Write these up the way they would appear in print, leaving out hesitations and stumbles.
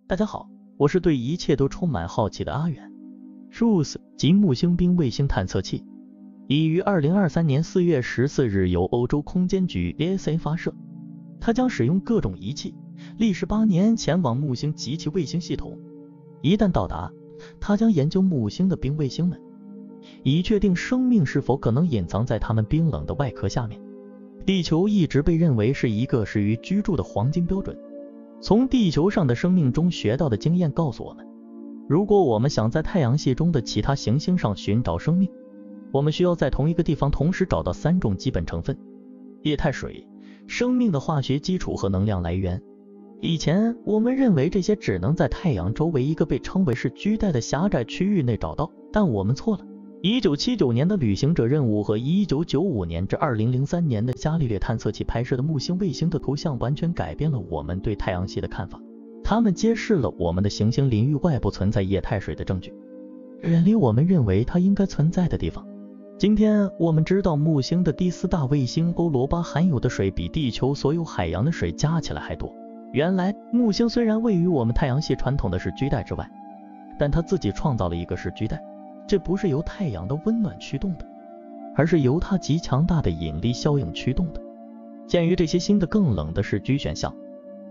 大家好，我是对一切都充满好奇的阿远。JUICE 即木星冰卫星探测器已于2023年4月14日由欧洲空间局 ESA 发射，它将使用各种仪器，历时8年前往木星及其卫星系统。一旦到达，它将研究木星的冰卫星们，以确定生命是否可能隐藏在它们冰冷的外壳下面。地球一直被认为是一个适于居住的黄金标准。从地球上的生命中学到的经验告诉我们，如果我们想在太阳系中的其他行星上寻找生命，我们需要在同一个地方同时找到3种基本成分：液态水、生命的化学基础和能量来源。以前我们认为这些只能在太阳周围一个被称为是居带的狭窄区域内找到，但我们错了。1979年的旅行者任务和1995年至2003年的伽利略探测器拍摄的木星卫星的图像完全改变了我们对太阳系的看法。它们揭示了我们的行星领域外部存在液态水的证据，远离我们认为它应该存在的地方。今天我们知道木星的第4大卫星欧罗巴含有的水比地球所有海洋的水加起来还多。原来木星虽然位于我们太阳系传统的视居带之外，但它自己创造了一个视居带。这不是由太阳的温暖驱动的，而是由它极强大的引力效应驱动的。鉴于这些新的更冷的视居选项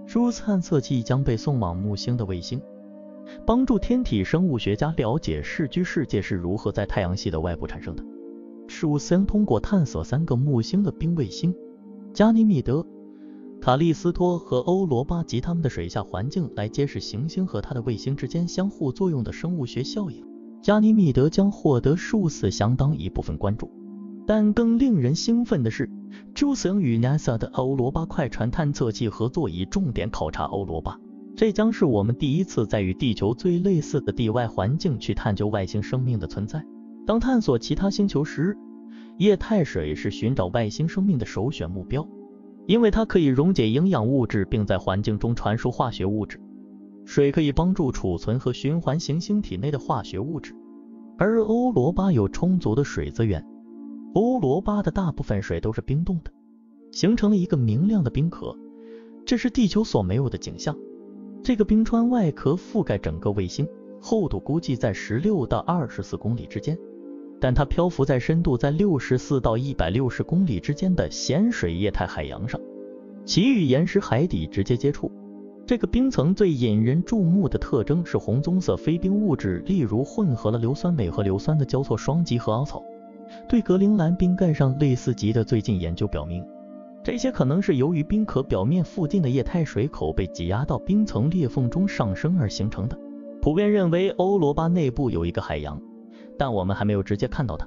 ，JUICE 探测器将被送往木星的卫星，帮助天体生物学家了解视居世界是如何在太阳系的外部产生的。JUICE 将通过探索3个木星的冰卫星加尼米德、卡利斯托和欧罗巴及它们的水下环境，来揭示行星和它的卫星之间相互作用的生物学效应。加尼米德将获得JUICE相当一部分关注，但更令人兴奋的是，JUICE将与 NASA 的欧罗巴快船探测器合作，以重点考察欧罗巴。这将是我们第一次在与地球最类似的地外环境去探究外星生命的存在。当探索其他星球时，液态水是寻找外星生命的首选目标，因为它可以溶解营养物质并在环境中传输化学物质。水可以帮助储存和循环行星体内的化学物质，而欧罗巴有充足的水资源。欧罗巴的大部分水都是冰冻的，形成了一个明亮的冰壳，这是地球所没有的景象。这个冰川外壳覆盖整个卫星，厚度估计在16到24公里之间，但它漂浮在深度在64到160公里之间的咸水液态海洋上，其与岩石海底直接接触。这个冰层最引人注目的特征是红棕色非冰物质，例如混合了硫酸镁和硫酸的交错双极核凹槽。对格陵兰冰盖上类似极的最近研究表明，这些可能是由于冰壳表面附近的液态水口被挤压到冰层裂缝中上升而形成的。普遍认为欧罗巴内部有一个海洋，但我们还没有直接看到它。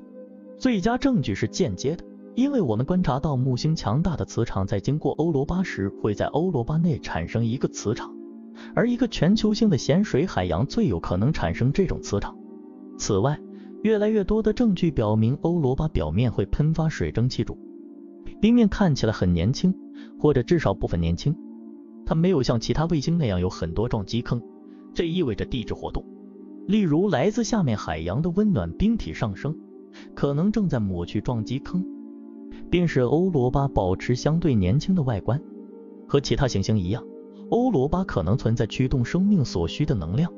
最佳证据是间接的，因为我们观察到木星强大的磁场在经过欧罗巴时会在欧罗巴内产生一个磁场，而一个全球性的咸水海洋最有可能产生这种磁场。此外，越来越多的证据表明欧罗巴表面会喷发水蒸气柱，冰面看起来很年轻，或者至少部分年轻。它没有像其他卫星那样有很多撞击坑，这意味着地质活动，例如来自下面海洋的温暖冰体上升，可能正在抹去撞击坑，并使欧罗巴保持相对年轻的外观。和其他行星一样，欧罗巴可能存在驱动生命所需的能量。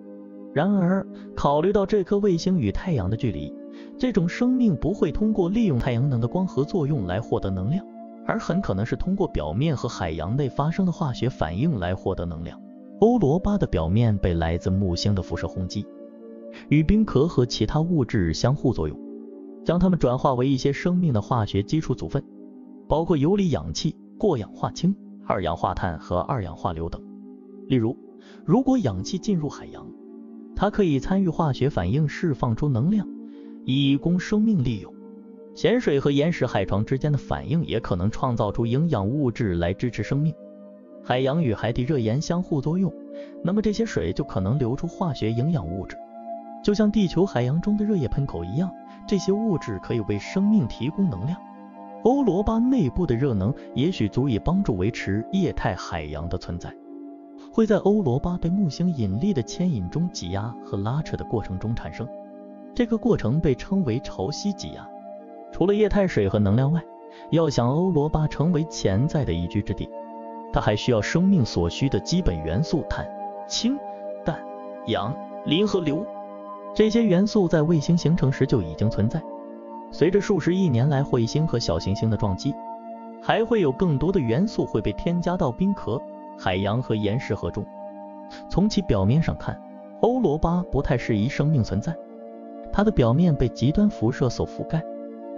然而，考虑到这颗卫星与太阳的距离，这种生命不会通过利用太阳能的光合作用来获得能量，而很可能是通过表面和海洋内发生的化学反应来获得能量。欧罗巴的表面被来自木星的辐射轰击，与冰壳和其他物质相互作用，将它们转化为一些生命的化学基础组分，包括游离氧气、过氧化氢、二氧化碳和二氧化硫等。例如，如果氧气进入海洋，它可以参与化学反应释放出能量，以供生命利用。咸水和岩石海床之间的反应也可能创造出营养物质来支持生命。海洋与海底热盐相互作用，那么这些水就可能流出化学营养物质，就像地球海洋中的热液喷口一样，这些物质可以为生命提供能量。欧罗巴内部的热能也许足以帮助维持液态海洋的存在，会在欧罗巴被木星引力的牵引中挤压和拉扯的过程中产生。这个过程被称为潮汐挤压。除了液态水和能量外，要想欧罗巴成为潜在的宜居之地，它还需要生命所需的基本元素碳、氢、氧、磷和硫。这些元素在卫星形成时就已经存在。随着数十亿年来彗星和小行星的撞击，还会有更多的元素会被添加到冰壳、海洋和岩石河中。从其表面上看，欧罗巴不太适宜生命存在。它的表面被极端辐射所覆盖，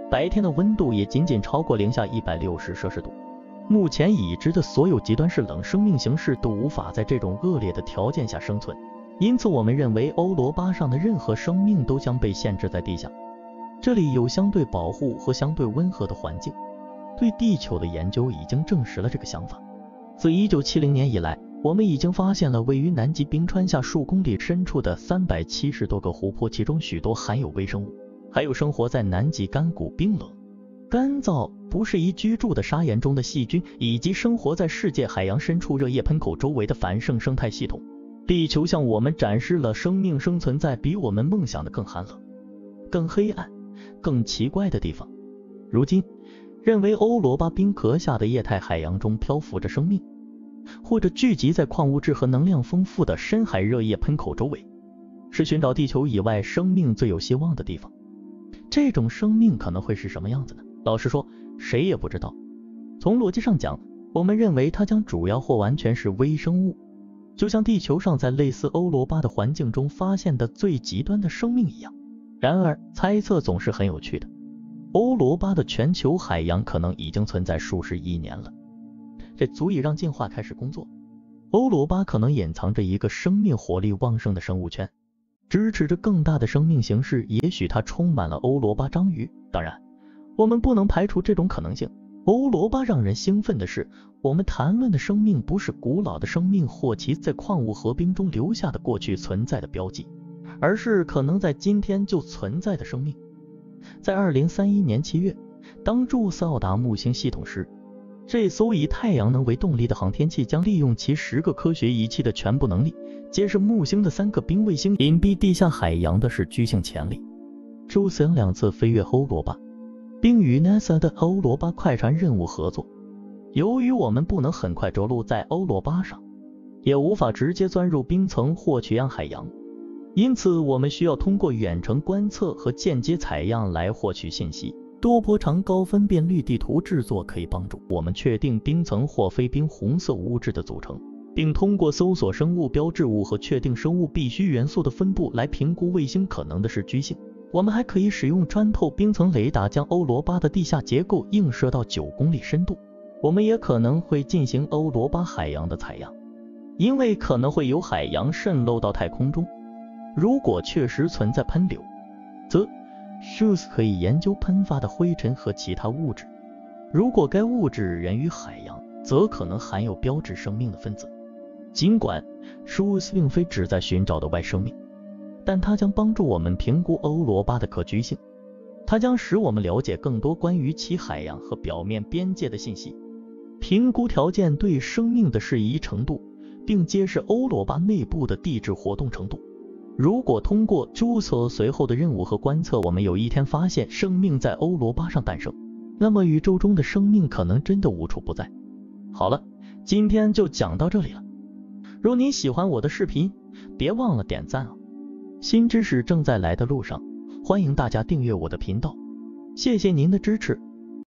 白天的温度也仅仅超过零下160摄氏度。目前已知的所有极端是冷生命形式都无法在这种恶劣的条件下生存，因此我们认为欧罗巴上的任何生命都将被限制在地下。这里有相对保护和相对温和的环境。对地球的研究已经证实了这个想法。自1970年以来，我们已经发现了位于南极冰川下数公里深处的370多个湖泊，其中许多含有微生物，还有生活在南极干谷冰冷、干燥、不适宜居住的砂岩中的细菌，以及生活在世界海洋深处热液喷口周围的繁盛生态系统。地球向我们展示了生命生存在比我们梦想的更寒冷、更黑暗、更奇怪的地方。如今认为欧罗巴冰壳下的液态海洋中漂浮着生命，或者聚集在矿物质和能量丰富的深海热液喷口周围，是寻找地球以外生命最有希望的地方。这种生命可能会是什么样子呢？老实说，谁也不知道。从逻辑上讲，我们认为它将主要或完全是微生物，就像地球上在类似欧罗巴的环境中发现的最极端的生命一样。然而，猜测总是很有趣的。欧罗巴的全球海洋可能已经存在数十亿年了，这足以让进化开始工作。欧罗巴可能隐藏着一个生命活力旺盛的生物圈，支持着更大的生命形式，也许它充满了欧罗巴章鱼。当然，我们不能排除这种可能性。欧罗巴让人兴奋的是，我们谈论的生命不是古老的生命或其在矿物和冰中留下的过去存在的标记，而是可能在今天就存在的生命。在2031年7月，当宙斯到达木星系统时，这艘以太阳能为动力的航天器将利用其10个科学仪器的全部能力，揭示木星的3个冰卫星隐蔽地下海洋的视居性潜力。宙斯2次飞越欧罗巴，并与 NASA 的欧罗巴快船任务合作。由于我们不能很快着陆在欧罗巴上，也无法直接钻入冰层或取样海洋，因此我们需要通过远程观测和间接采样来获取信息。多波长高分辨率地图制作可以帮助我们确定冰层或非冰红色物质的组成，并通过搜索生物标志物和确定生物必需元素的分布来评估卫星可能的视居性。我们还可以使用穿透冰层雷达将欧罗巴的地下结构映射到9公里深度。我们也可能会进行欧罗巴海洋的采样，因为可能会有海洋渗漏到太空中。如果确实存在喷流，则Shoes 可以研究喷发的灰尘和其他物质。如果该物质源于海洋，则可能含有标志生命的分子。尽管 Shoes 并非旨在寻找的外生命，但它将帮助我们评估欧罗巴的可居性。它将使我们了解更多关于其海洋和表面边界的信息，评估条件对生命的适宜程度，并揭示欧罗巴内部的地质活动程度。如果通过注册随后的任务和观测，我们有一天发现生命在欧罗巴上诞生，那么宇宙中的生命可能真的无处不在。好了，今天就讲到这里了。如您喜欢我的视频，别忘了点赞哦。新知识正在来的路上，欢迎大家订阅我的频道，谢谢您的支持。